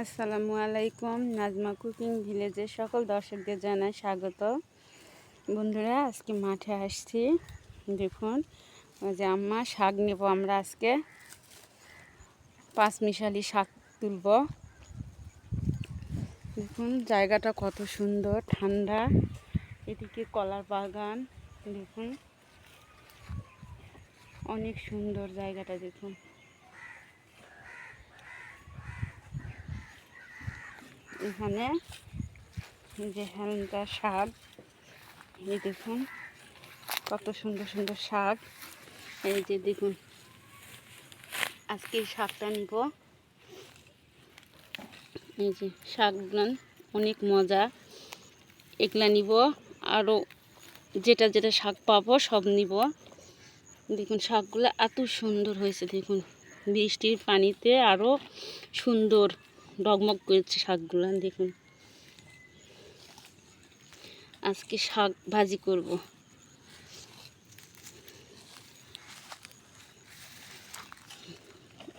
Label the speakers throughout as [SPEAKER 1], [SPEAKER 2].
[SPEAKER 1] আসসালামু আলাইকুম। নাজমা কুকিং ভিলেজে সকল দর্শকদের জানাই স্বাগত। বন্ধুরা, আজকে মাঠে আসছি। দেখুন, ওই যে আম্মা শাক নেব, আমরা আজকে পাঁচমিশালি শাক তুলব। দেখুন জায়গাটা কত সুন্দর, ঠান্ডা। এদিকে কলার বাগান, দেখুন অনেক সুন্দর জায়গাটা। দেখুন এখানে যে হালকা শাক, এই দেখুন কত সুন্দর সুন্দর শাক। এই যে দেখুন, আজকে এই শাকটা নিব। এই যে শাকগুলো অনেক মজা, এগুলা নিব। আরও যেটা যেটা শাক পাবো সব নিব। দেখুন শাকগুলো এত সুন্দর হয়েছে, দেখুন বৃষ্টির পানিতে আরও সুন্দর ডগমগ করেছে শাকগুলো। দেখুন আজকে শাক ভাজি করব।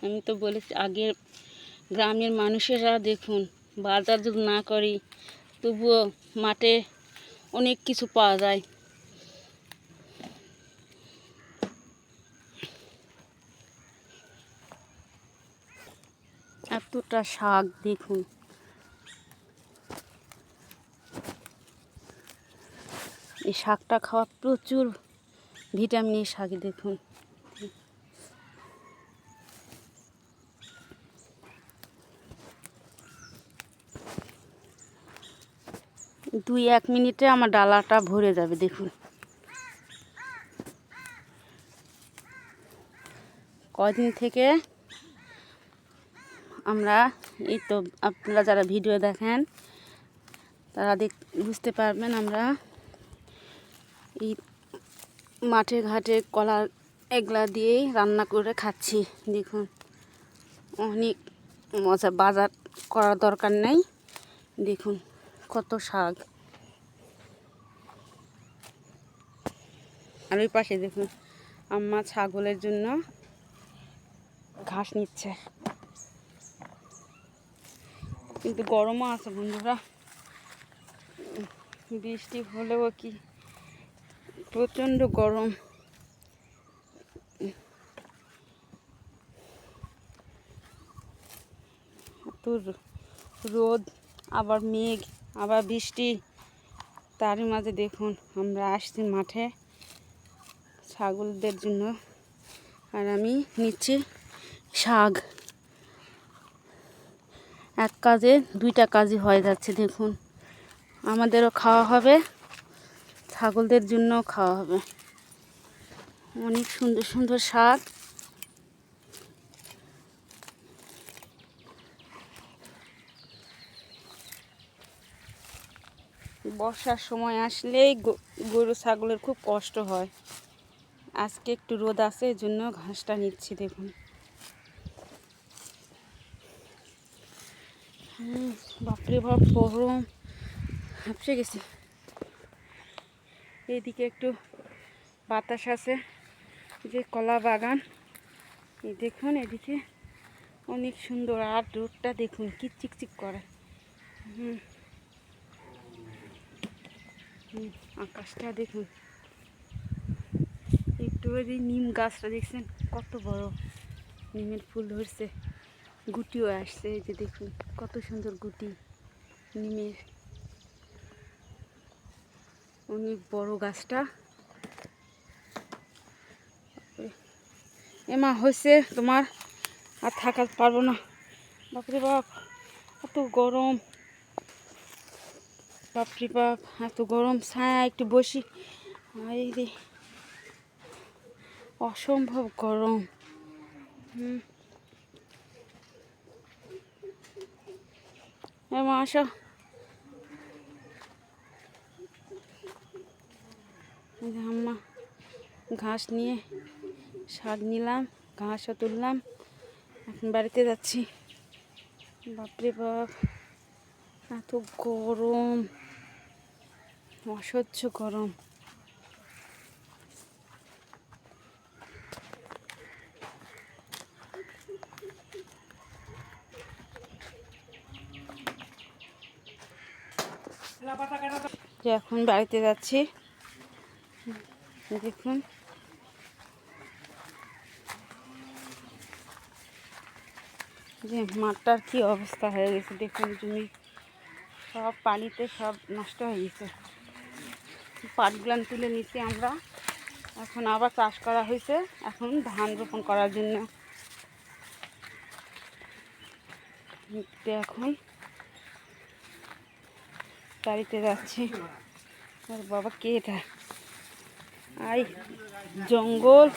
[SPEAKER 1] আমি তো বলেছি, আগের গ্রামের মানুষেরা দেখুন বাজার যদি না করি তবুও মাঠে অনেক কিছু পাওয়া যায়। এতটা শাক দেখুন, এই শাকটা খাওয়া প্রচুর ভিটামিন শাক। দেখুন দুই এক মিনিটে আমার ডালাটা ভরে যাবে। দেখুন কদিন থেকে আমরা, এই তো আপনারা যারা ভিডিও দেখেন তারা বুঝতে পারবেন, আমরা এই মাঠে ঘাটে কলা এগুলা দিয়েই রান্না করে খাচ্ছি। দেখুন অনেক মজা, বাজার করার দরকার নেই। দেখুন কত শাক। আর ওই পাশে দেখুন আম্মা ছাগলের জন্য ঘাস নিচ্ছে, কিন্তু গরমও আছে বন্ধুরা। বৃষ্টি হলেও কি প্রচণ্ড গরম। তো রোদ, আবার মেঘ, আবার বৃষ্টি, তারই মাঝে দেখুন আমরা আসছি মাঠে ছাগলদের জন্য। আর আমি নিচ্ছি শাক। এক কাজে দুইটা কাজই হয়ে যাচ্ছে। দেখুন আমাদেরও খাওয়া হবে, ছাগলদের জন্যও খাওয়া হবে। অনেক সুন্দর সুন্দর শাক। বর্ষার সময় আসলেই গরু ছাগলের খুব কষ্ট হয়। আজকে একটু রোদ আছে, এই জন্য ঘাসটা নিচ্ছি। দেখুন বাপরে বাপ গরম, হাঁপসে গেছি। এইদিকে একটু বাতাস আছে, যে কলা বাগান, এই দেখুন এদিকে অনেক সুন্দর। আর রোদটা দেখুন কি চিকচিক করে। আকাশটা দেখুন। একটু ওই নিম গাছটা দেখছেন কত বড়, নিমের ফুল ধরছে, গুটিও আসছে। এই যে দেখুন কত সুন্দর গুটি নিমের, অনেক বড় গাছটা। এমা হয়েছে তোমার, আর থাকা পারবো না। বাপরে বাপ এত গরম, বাপরে বাপ এত গরম। ছায়া একটু বসি, এই রে অসম্ভব গরম। এমা আসো। আম্মা ঘাস নিয়ে, শাক নিলাম, ঘাসও তুললাম, এখন বাড়িতে যাচ্ছি। বাপরে বাপ এত গরম, অসহ্য গরম। যে এখন বাড়িতে যাচ্ছি। দেখুন যে মাঠটার কি অবস্থা হয়ে গেছে, দেখুন জমি সব পানিতে সব নষ্ট হয়ে গেছে। পাটগুলান তুলে নিচ্ছি আমরা, এখন আবার চাষ করা হয়েছে, এখন ধান রোপণ করার জন্য। এখন বাড়িতে যাচ্ছি। আর বাবা কে এটা, আই জঙ্গল,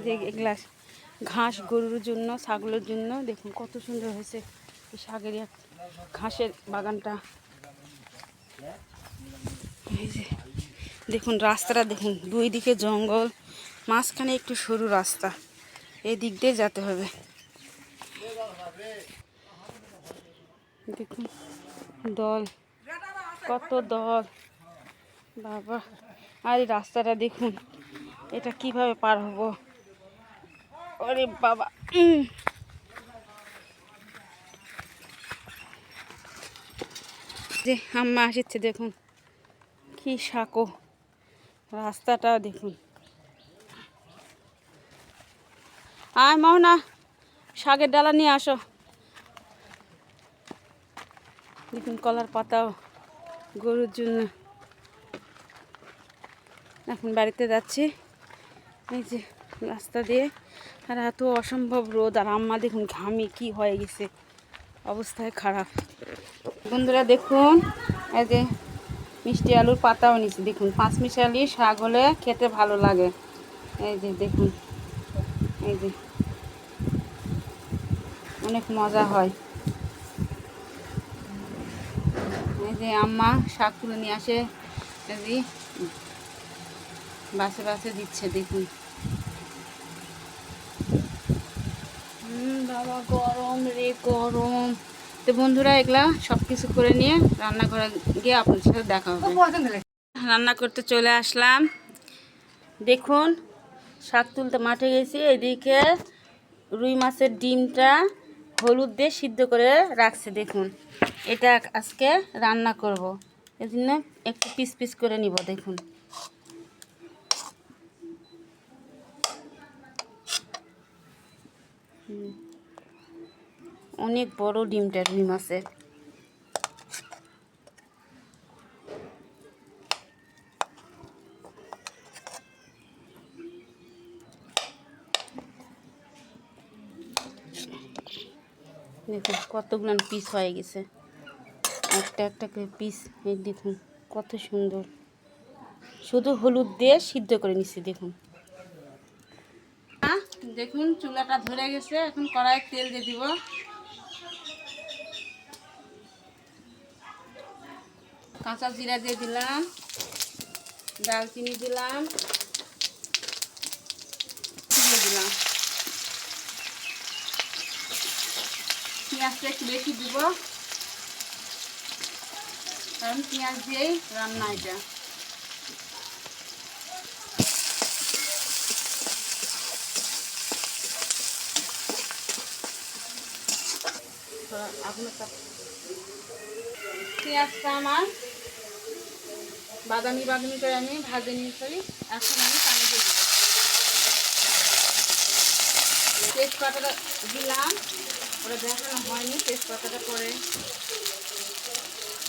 [SPEAKER 1] যে এগুলা ঘাস গরুর জন্য, ছাগলের জন্য। দেখুন কত সুন্দর হয়েছে এই শাকের ঘাসের বাগানটা। এই যে দেখুন রাস্তাটা দেখুন, দুই দিকে জঙ্গল, মাঝখানে একটু সরু রাস্তা, এই দিক দিয়ে যেতে হবে। দেখুন দল, কত দল বাবা। আর এই রাস্তাটা দেখুন, এটা কিভাবে পার হব, ওরে বাবা। যে আম্মা আসছে, দেখুন কি শাকো, রাস্তাটা দেখুন। আয় মোহনা, শাকের ডালা নিয়ে আসো। দেখুন কলার পাতাও গরুর জন্য। এখন বাড়িতে যাচ্ছি, এই যে রাস্তা দিয়ে। আর এত অসম্ভব রোদ, আর আম্মা দেখুন ঘামে কি হয়ে গেছে, অবস্থায় খারাপ। বন্ধুরা দেখুন, এই যে মিষ্টি আলুর পাতাও নিচ্ছে। দেখুন পাঁচমিশালি শাক হলে খেতে ভালো লাগে। এই যে দেখুন, এই যে অনেক মজা হয়। এই যে আম্মা শাক তুলে নিয়ে আসে, এই যে বাছে বাছে দিচ্ছে। দেখুন বাবা গরম রে গরম। তো বন্ধুরা এগুলা সব কিছু করে নিয়ে রান্নাঘরে গিয়ে আপনাদের সাথে দেখা হবে। রান্না করতে চলে আসলাম। দেখুন শাক তুলতে মাঠে গেছি, এদিকে রুই মাছের ডিমটা হলুদ দিয়ে সিদ্ধ করে রাখছে। দেখুন এটা আজকে রান্না করব, এই জন্য একটু পিস পিস করে নিব। দেখুন অনেক বড় ডিমটা রুই মাছের। দেখুন কতগুলো পিস হয়ে গেছে, একটা একটা করে পিস। এই দেখুন কত সুন্দর, শুধু হলুদ দিয়ে সিদ্ধ করে নিচ্ছি। দেখুন দেখুন চুলাটা ধরে গেছে, এখন কড়াইয়ে তেল দিয়ে দিব। কাঁচা জিরা দিয়ে দিলাম, দারচিনি দিলাম, দিয়ে দিলাম। পেঁয়াজটা একটু বেশি দিব, কারণ পেঁয়াজ দিয়েই রান্না এটা। পেঁয়াজটা আমার বাদামি বাদামি করে আমি ভাজে নিয়েছি। এখন আমি পানি দিয়ে দেবো। তেজপাতাটা দিলাম, ওটা দেখানো হয়নি। তেজপাতাটা পরে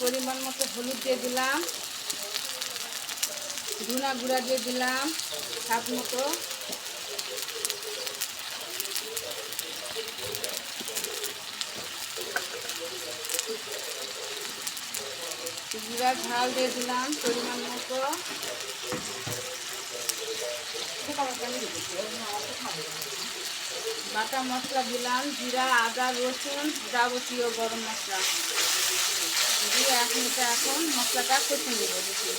[SPEAKER 1] পরিমাণ মতো হলুদ দিয়ে দিলাম, ধনা গুঁড়া দিয়ে দিলাম স্বাদ মতো, জিরা ঝাল দিয়ে দিলাম পরিমাণ মতো, বাটা মশলা দিলাম, জিরা আদা রসুন যাবতীয় গরম মশলা দিয়ে এখন মশলাটা কষে নেব। দেখুন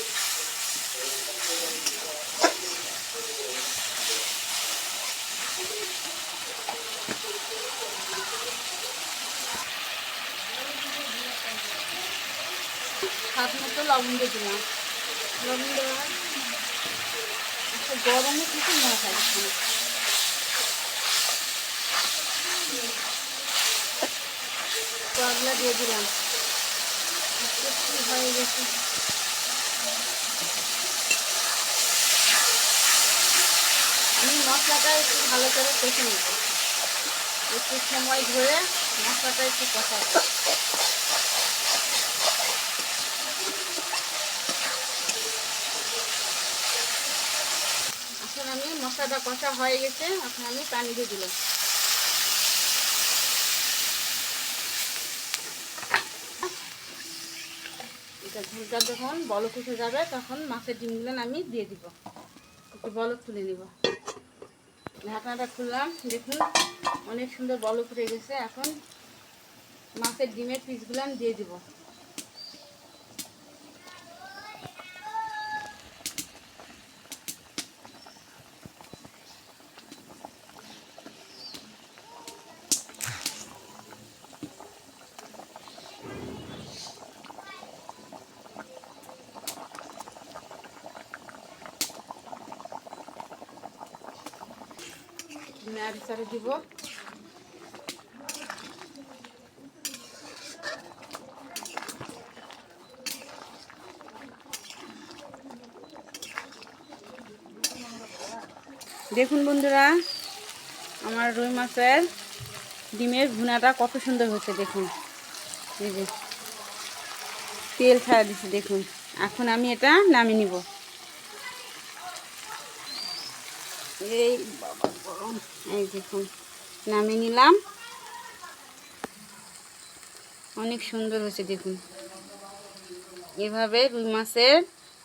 [SPEAKER 1] স্বাদ মতো লবণ দিয়ে দিলাম। লবণ দেওয়া গরমে কিছু মনে থাকছে না। কড়লা দিয়ে দিলাম, হয়ে গেছে। আমি মশলাটা একটু ভালো করে কষে নেব, একটু সময় ধরে মশলাটা একটু কষাবো। এখন আমি মশলাটা কষা হয়ে গেছে, এখন আমি পানি দিয়ে দিলাম। এটা ঝোলটা যখন বলক উঠে যাবে তখন মাছের ডিমগুলো আমি দিয়ে দিব, একটু বলক তুলে নিব। ঢাকনাটা খুললাম, দেখুন অনেক সুন্দর বলক উঠে গেছে। এখন মাছের ডিমের পিসগুলো আমি দিয়ে দিব। নাড়ি চাড়ে দিব। দেখুন বন্ধুরা, আমার রুই মাছের ডিমের ভুনাটা কত সুন্দর হয়েছে। দেখুন এই যে তেল ছাড়া দিচ্ছে। দেখুন এখন আমি এটা নামিয়ে নিব। এই বাবা গরম, এই দেখুন নামিয়ে নিলাম। অনেক সুন্দর হয়েছে দেখুন। এভাবে রুই মাছের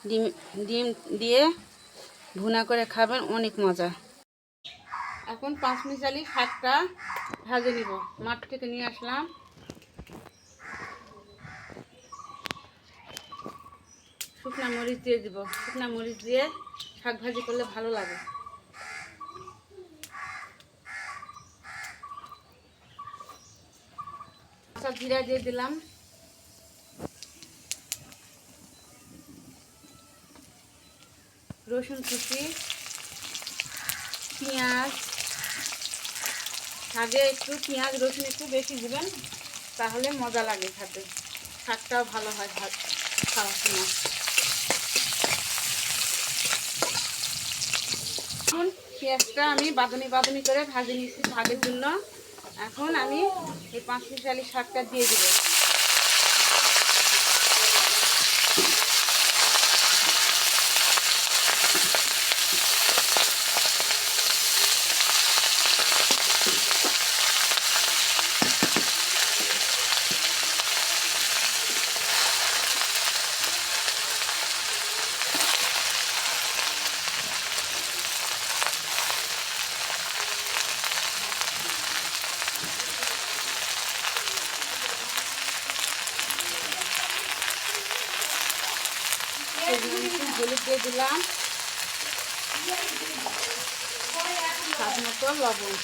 [SPEAKER 1] ডিম ডিম দিয়ে ভুনা করে খাবেন, অনেক মজা। এখন 5 মিশালি শাকটা ভাজে নিব। মাঠ থেকে নিয়ে আসলাম, শুকনা মরিচ দিয়ে দিব। শুকনা মরিচ দিয়ে শাক ভাজি করলে ভালো লাগে। সব জিরা দিয়ে দিলাম, রসুন কুচি, পেঁয়াজ। শাকে একটু পেঁয়াজ রসুন একটু বেশি দিবেন, তাহলে মজা লাগে খেতে, শাকটাও ভালো হয় খাওয়ার সময়। এখন পেঁয়াজটা আমি বাদামি বাদামি করে ভাজে নিয়েছি শাকের জন্য। এখন আমি এই 5 মিশালি শাকটা দিয়ে দিব। হলুদ দিয়ে দিলাম, স্বাদ মতো লবণ।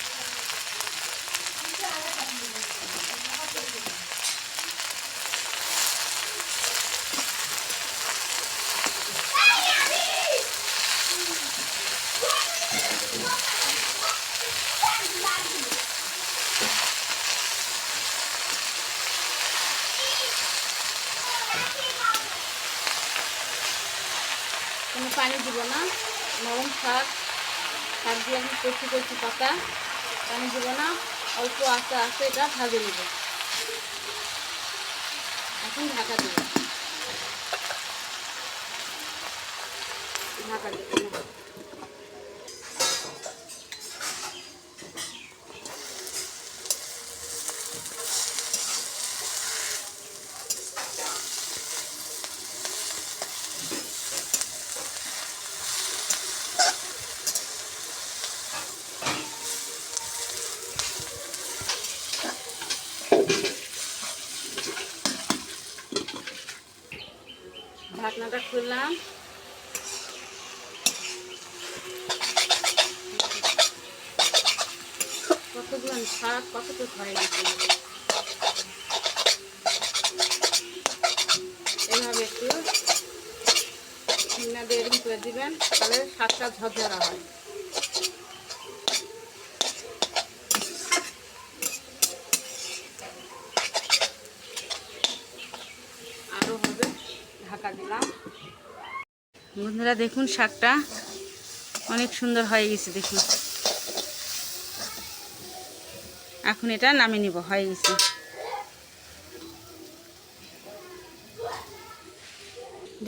[SPEAKER 1] কোনো পানি দিব না, নরম শাক দিয়ে আমি কচি কচি পাতা, পানি দিব না, অল্প আস্তে আস্তে এটা ভাজে নেব। এখন ঢাকা দেব, ঢাকা দেব। ঢাকনাটা খুললাম, কতগুলো শাক কতটুকু হয়ে গেছে। এইভাবে একটু ঝিঙ্গা দিয়ে এরকম করে দিবেন, তাহলে শাকটা ঝরঝরা হয়। আর ঢাকা দিলাম। বন্ধুরা দেখুন শাকটা অনেক সুন্দর হয়ে গেছে, দেখুন। এখন এটা নামিয়ে নিব, হয়ে গেছে।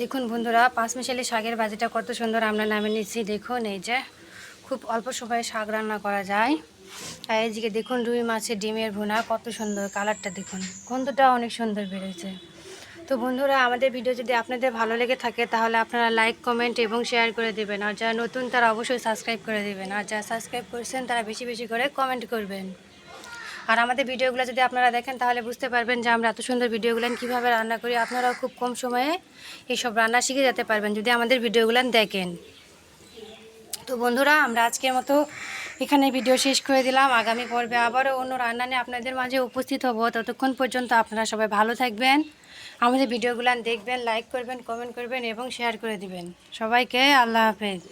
[SPEAKER 2] দেখুন বন্ধুরা, পাঁচমিশালি শাকের ভাজিটা কত সুন্দর আমরা নামিয়ে নিচ্ছি। দেখুন এই যে খুব অল্প সময়ে শাক রান্না করা যায়। আর এইদিকে দেখুন রুই মাছের ডিমের ভুনা, কত সুন্দর কালারটা দেখুন, গন্ধটা অনেক সুন্দর বেরোচ্ছে। তো বন্ধুরা, আমাদের ভিডিও যদি আপনাদের ভালো লেগে থাকে তাহলে আপনারা লাইক, কমেন্ট এবং শেয়ার করে দেবেন। আর যারা নতুন তারা অবশ্যই সাবস্ক্রাইব করে দেবেন। আর যারা সাবস্ক্রাইব করেছেন তারা বেশি বেশি করে কমেন্ট করবেন। আর আমাদের ভিডিওগুলো যদি আপনারা দেখেন তাহলে বুঝতে পারবেন যে আমরা এত সুন্দর ভিডিওগুলো কীভাবে রান্না করি। আপনারাও খুব কম সময়ে এইসব রান্না শিখে যেতে পারবেন যদি আমাদের ভিডিওগুলো দেখেন। তো বন্ধুরা, আমরা আজকের মতো এখানে ভিডিও শেষ করে দিলাম। আগামী পর্বে আবারও অন্য রান্না নিয়ে আপনাদের মাঝে উপস্থিত হব। ততক্ষণ পর্যন্ত আপনারা সবাই ভালো থাকবেন, আমাদের ভিডিওগুলো দেখবেন, লাইক করবেন, কমেন্ট করবেন এবং শেয়ার করে দিবেন। সবাইকে আল্লাহ হাফেজ।